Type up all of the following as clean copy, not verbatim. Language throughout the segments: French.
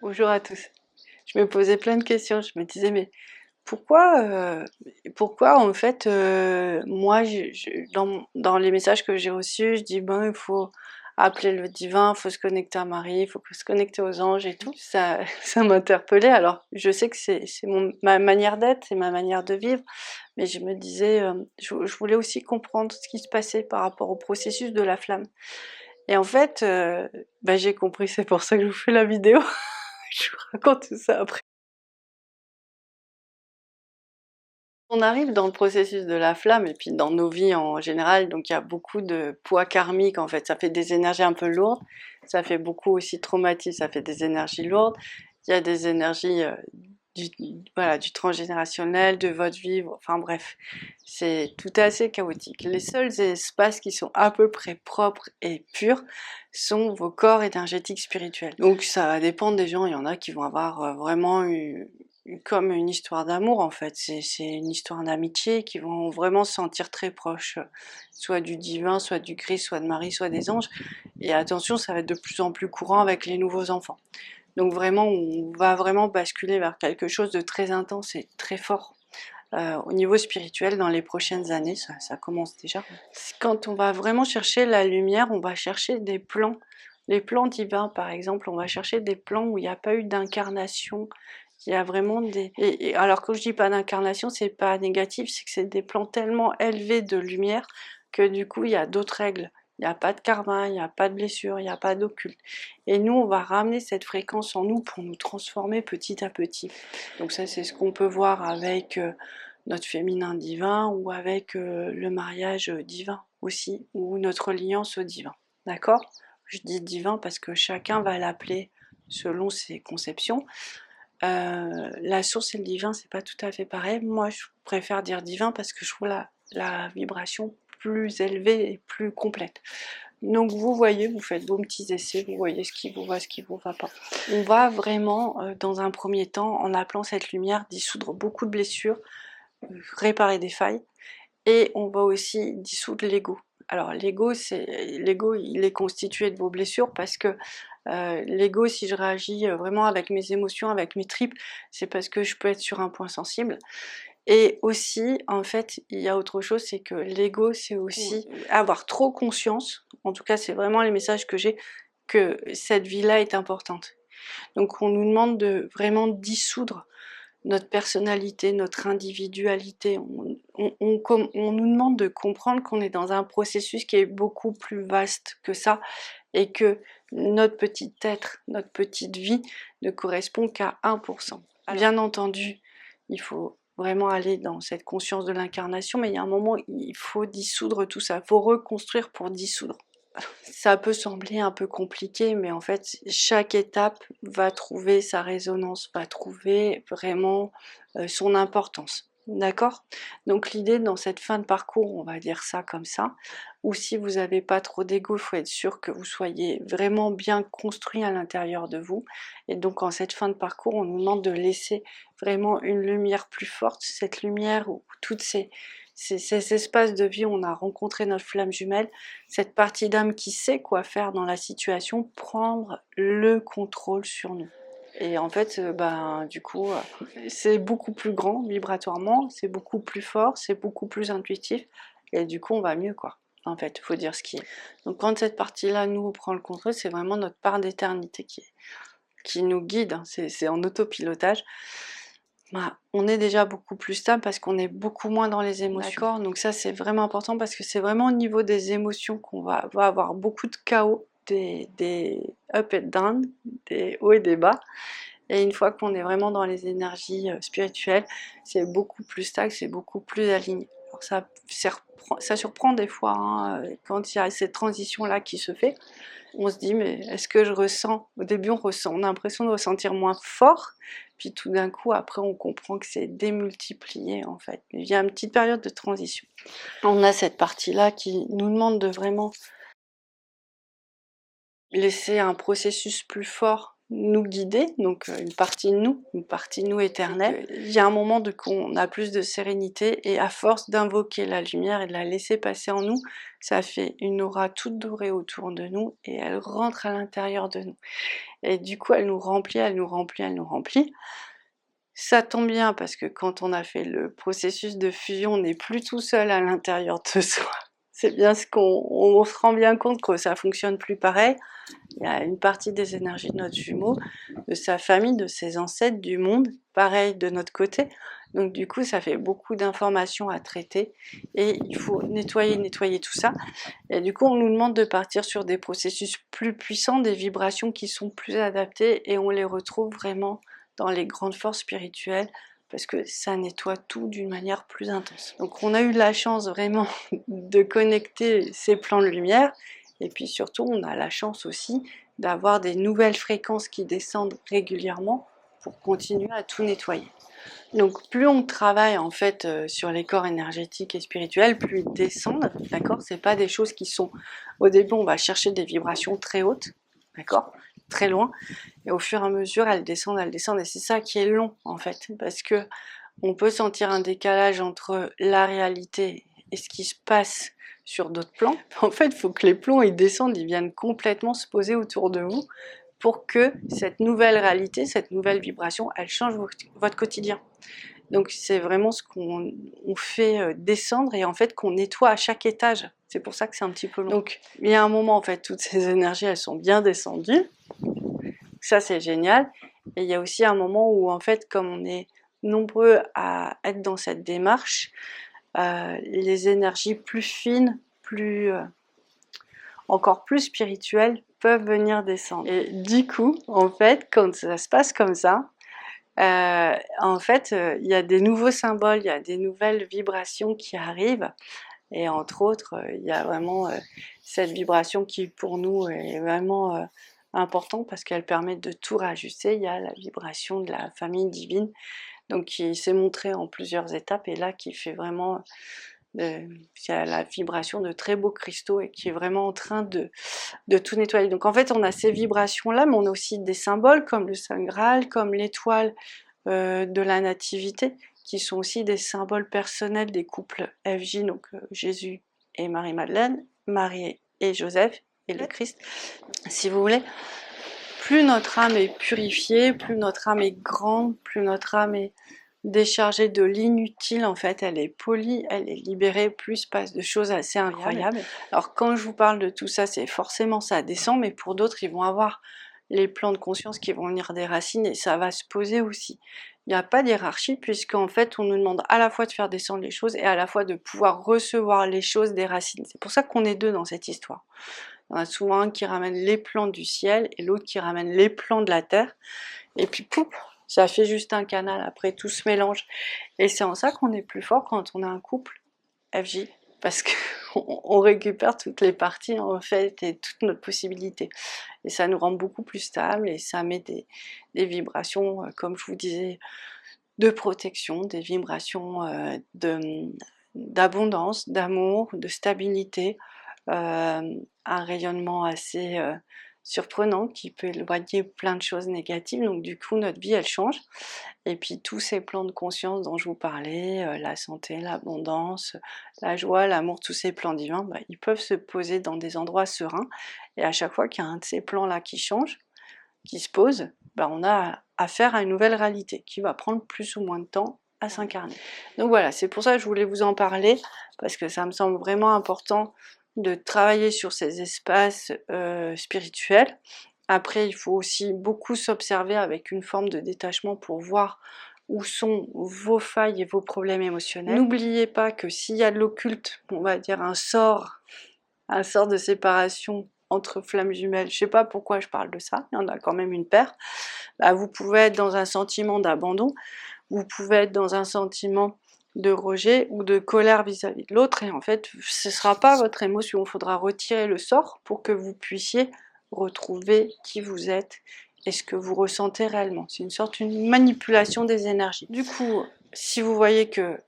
Bonjour à tous. Je me posais plein de questions. Je me disais, mais pourquoi, en fait, moi, dans les messages que j'ai reçus, je dis, ben, il faut appeler le divin, il faut se connecter à Marie, il faut se connecter aux anges et tout. Ça, ça m'interpellait. Alors, je sais que ma manière d'être, c'est ma manière de vivre, mais je me disais, je voulais aussi comprendre ce qui se passait par rapport au processus de la flamme. Et en fait, ben, j'ai compris, c'est pour ça que je vous fais la vidéo. Je vous raconte tout ça après. On arrive dans le processus de la flamme et puis dans nos vies en général, donc il y a beaucoup de poids karmiques en fait, ça fait des énergies un peu lourdes, ça fait beaucoup aussi de traumatisme, ça fait des énergies lourdes, il y a des énergies du, voilà, du transgénérationnel, de votre vivre, enfin bref, tout est assez chaotique. Les seuls espaces qui sont à peu près propres et purs sont vos corps énergétiques spirituels. Donc ça va dépendre des gens, il y en a qui vont avoir vraiment comme une histoire d'amour en fait, c'est une histoire d'amitié qui vont vraiment se sentir très proches, soit du divin, soit du Christ, soit de Marie, soit des anges. Et attention, ça va être de plus en plus courant avec les nouveaux enfants. Donc vraiment, on va vraiment basculer vers quelque chose de très intense et très fort. Au niveau spirituel, dans les prochaines années, ça commence déjà. Quand on va vraiment chercher la lumière, on va chercher des plans. Les plans divins, par exemple, on va chercher des plans où il n'y a pas eu d'incarnation. Il y a vraiment des... Et alors, quand je dis pas d'incarnation, c'est pas négatif, c'est que c'est des plans tellement élevés de lumière que du coup, il y a d'autres règles. Il n'y a pas de karma, il n'y a pas de blessure, il n'y a pas d'occulte. Et nous, on va ramener cette fréquence en nous pour nous transformer petit à petit. Donc ça, c'est ce qu'on peut voir avec notre féminin divin ou avec le mariage divin aussi, ou notre alliance au divin. D'accord? Je dis divin parce que chacun va l'appeler selon ses conceptions. La source et le divin, c'est pas tout à fait pareil. Moi, je préfère dire divin parce que je trouve la vibration plus élevée et plus complète. Donc vous voyez, vous faites vos petits essais, vous voyez ce qui vous va, ce qui vous va pas. On va vraiment, dans un premier temps, en appelant cette lumière, dissoudre beaucoup de blessures, réparer des failles, et on va aussi dissoudre l'ego. Alors l'ego, il est constitué de vos blessures parce que l'ego, si je réagis vraiment avec mes émotions, avec mes tripes, c'est parce que je peux être sur un point sensible. Et aussi, en fait, il y a autre chose, c'est que l'ego, c'est aussi avoir trop conscience, en tout cas c'est vraiment les messages que j'ai, que cette vie-là est importante. Donc on nous demande de vraiment dissoudre notre personnalité, notre individualité. On nous demande de comprendre qu'on est dans un processus qui est beaucoup plus vaste que ça et que notre petit être, notre petite vie ne correspond qu'à 1%. Bien entendu, il faut vraiment aller dans cette conscience de l'incarnation, mais il y a un moment, il faut dissoudre tout ça, il faut reconstruire pour dissoudre. Ça peut sembler un peu compliqué, mais en fait, chaque étape va trouver sa résonance, va trouver vraiment son importance. D'accord? Donc l'idée dans cette fin de parcours, on va dire ça comme ça, ou si vous n'avez pas trop d'ego, il faut être sûr que vous soyez vraiment bien construit à l'intérieur de vous. Et donc en cette fin de parcours, on nous demande de laisser vraiment une lumière plus forte, cette lumière où toutes ces espaces de vie où on a rencontré notre flamme jumelle, cette partie d'âme qui sait quoi faire dans la situation, prendre le contrôle sur nous. Et en fait, ben, du coup, c'est beaucoup plus grand vibratoirement, c'est beaucoup plus fort, c'est beaucoup plus intuitif, et du coup, on va mieux, quoi. En fait, il faut dire ce qui est. Donc quand cette partie-là, nous, prend le contrôle, c'est vraiment notre part d'éternité qui nous guide, hein. C'est en autopilotage. Bah, on est déjà beaucoup plus stable parce qu'on est beaucoup moins dans les émotions. D'accord? Donc ça, c'est vraiment important parce que c'est vraiment au niveau des émotions qu'on va avoir beaucoup de chaos, des up and down, des hauts et des bas. Et une fois qu'on est vraiment dans les énergies spirituelles, c'est beaucoup plus stable, c'est beaucoup plus aligné. Alors ça surprend des fois, hein, quand il y a cette transition-là qui se fait. On se dit, mais est-ce que je ressens? Au début, on a l'impression de ressentir moins fort, puis tout d'un coup, après, on comprend que c'est démultiplié, en fait. Il y a une petite période de transition. On a cette partie-là qui nous demande de vraiment laisser un processus plus fort nous guider, donc une partie de nous éternelle. Il y a un moment qu'on a plus de sérénité et à force d'invoquer la lumière et de la laisser passer en nous, ça fait une aura toute dorée autour de nous et elle rentre à l'intérieur de nous. Et du coup, elle nous remplit, elle nous remplit, elle nous remplit. Ça tombe bien parce que quand on a fait le processus de fusion, on n'est plus tout seul à l'intérieur de soi. C'est bien ce qu'on se rend bien compte que ça fonctionne plus pareil. Il y a une partie des énergies de notre jumeau, de sa famille, de ses ancêtres, du monde, pareil de notre côté. Donc du coup, ça fait beaucoup d'informations à traiter et il faut nettoyer tout ça. Et du coup, on nous demande de partir sur des processus plus puissants, des vibrations qui sont plus adaptées et on les retrouve vraiment dans les grandes forces spirituelles parce que ça nettoie tout d'une manière plus intense. Donc on a eu la chance vraiment de connecter ces plans de lumière et puis surtout on a la chance aussi d'avoir des nouvelles fréquences qui descendent régulièrement pour continuer à tout nettoyer. Donc plus on travaille en fait sur les corps énergétiques et spirituels, plus ils descendent, d'accord? C'est pas des choses qui sont... Au début on va chercher des vibrations très hautes, d'accord? Très loin, et au fur et à mesure elles descendent, et c'est ça qui est long en fait, parce que on peut sentir un décalage entre la réalité et ce qui se passe sur d'autres plans. En fait, il faut que les plombs ils descendent, ils viennent complètement se poser autour de vous pour que cette nouvelle réalité, cette nouvelle vibration, elle change votre quotidien. Donc c'est vraiment ce qu'on fait descendre et en fait qu'on nettoie à chaque étage. C'est pour ça que c'est un petit peu long. Donc il y a un moment en fait, toutes ces énergies elles sont bien descendues. Ça c'est génial. Et il y a aussi un moment où en fait comme on est nombreux à être dans cette démarche, les énergies plus fines, encore plus spirituelles peuvent venir descendre. Et du coup, en fait, quand ça se passe comme ça, en fait, il y a des nouveaux symboles, il y a des nouvelles vibrations qui arrivent. Et entre autres, il y a vraiment cette vibration qui, pour nous, est vraiment importante parce qu'elle permet de tout réajuster. Il y a la vibration de la famille divine, donc qui s'est montrée en plusieurs étapes et là qui fait vraiment... il y a la vibration de très beaux cristaux et qui est vraiment en train de tout nettoyer. Donc en fait, on a ces vibrations-là, mais on a aussi des symboles comme le Saint Graal, comme l'étoile de la Nativité, qui sont aussi des symboles personnels des couples FJ, donc Jésus et Marie-Madeleine, Marie et Joseph et le Christ, si vous voulez. Plus notre âme est purifiée, plus notre âme est grande, plus notre âme est déchargée de l'inutile, en fait, elle est polie, elle est libérée, plus il se passe de choses assez incroyables. Alors quand je vous parle de tout ça, c'est forcément ça descend, mais pour d'autres, ils vont avoir les plans de conscience qui vont venir des racines et ça va se poser aussi. Il n'y a pas d'hiérarchie puisqu'en fait on nous demande à la fois de faire descendre les choses et à la fois de pouvoir recevoir les choses des racines. C'est pour ça qu'on est deux dans cette histoire. Il y en a souvent un qui ramène les plans du ciel et l'autre qui ramène les plans de la terre. Et puis pouf, ça fait juste un canal, après tout se mélange. Et c'est en ça qu'on est plus fort quand on a un couple FJ. Parce qu'on récupère toutes les parties en fait et toutes nos possibilités. Et ça nous rend beaucoup plus stables et ça met des vibrations, comme je vous disais, de protection, des vibrations d'abondance, d'amour, de stabilité, un rayonnement assez surprenant qui peut éloigner plein de choses négatives. Donc du coup notre vie elle change. Et puis tous ces plans de conscience dont je vous parlais, la santé, l'abondance, la joie, l'amour, tous ces plans divins, bah, ils peuvent se poser dans des endroits sereins. Et à chaque fois qu'il y a un de ces plans-là qui change, qui se pose, bah, on a affaire à une nouvelle réalité qui va prendre plus ou moins de temps à s'incarner. Donc voilà, c'est pour ça que je voulais vous en parler, parce que ça me semble vraiment important de travailler sur ces espaces spirituels. Après, il faut aussi beaucoup s'observer avec une forme de détachement pour voir où sont vos failles et vos problèmes émotionnels. N'oubliez pas que s'il y a de l'occulte, on va dire un sort de séparation entre flammes jumelles, je sais pas pourquoi je parle de ça, il y en a quand même une paire, bah, vous pouvez être dans un sentiment d'abandon, vous pouvez être dans un sentiment de rejet ou de colère vis-à-vis de l'autre, et en fait, ce ne sera pas votre émotion, il faudra retirer le sort pour que vous puissiez retrouver qui vous êtes et ce que vous ressentez réellement. C'est une sorte de manipulation des énergies. Du coup, si vous voyez que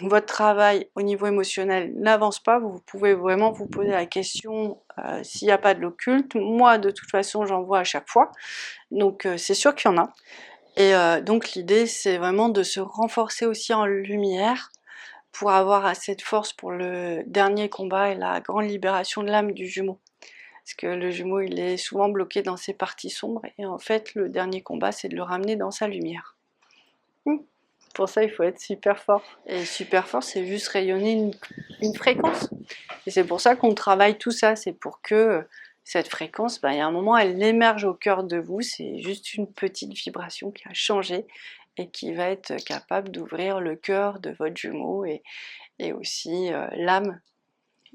votre travail au niveau émotionnel n'avance pas, vous pouvez vraiment vous poser la question s'il n'y a pas de l'occulte. Moi, de toute façon, j'en vois à chaque fois, donc c'est sûr qu'il y en a. Et donc l'idée, c'est vraiment de se renforcer aussi en lumière pour avoir assez de force pour le dernier combat et la grande libération de l'âme du jumeau. Parce que le jumeau, il est souvent bloqué dans ses parties sombres, et en fait, le dernier combat, c'est de le ramener dans sa lumière. Pour ça, il faut être super fort. Et super fort, c'est juste rayonner une fréquence. Et c'est pour ça qu'on travaille tout ça, c'est pour que cette fréquence, il y a un moment, elle émerge au cœur de vous, c'est juste une petite vibration qui a changé et qui va être capable d'ouvrir le cœur de votre jumeau et aussi l'âme.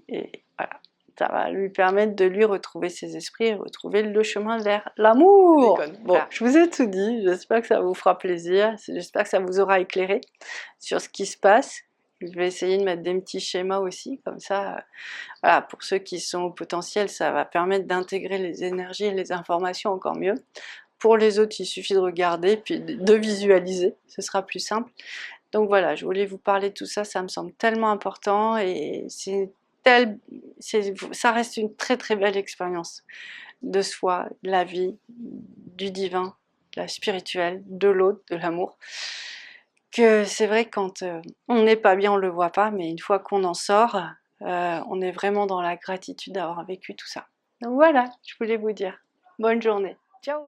Et voilà, ça va lui permettre de lui retrouver ses esprits et retrouver le chemin vers l'amour. Bon, voilà. Je vous ai tout dit, j'espère que ça vous fera plaisir, j'espère que ça vous aura éclairé sur ce qui se passe. Je vais essayer de mettre des petits schémas aussi, comme ça, voilà, pour ceux qui sont au potentiel, ça va permettre d'intégrer les énergies et les informations encore mieux. Pour les autres, il suffit de regarder, puis de visualiser, ce sera plus simple. Donc voilà, je voulais vous parler de tout ça, ça me semble tellement important, et ça reste une très très belle expérience de soi, de la vie, du divin, de la spirituelle, de l'autre, de l'amour. Que c'est vrai que quand on n'est pas bien, on le voit pas, mais une fois qu'on en sort, on est vraiment dans la gratitude d'avoir vécu tout ça. Donc voilà, je voulais vous dire. Bonne journée. Ciao!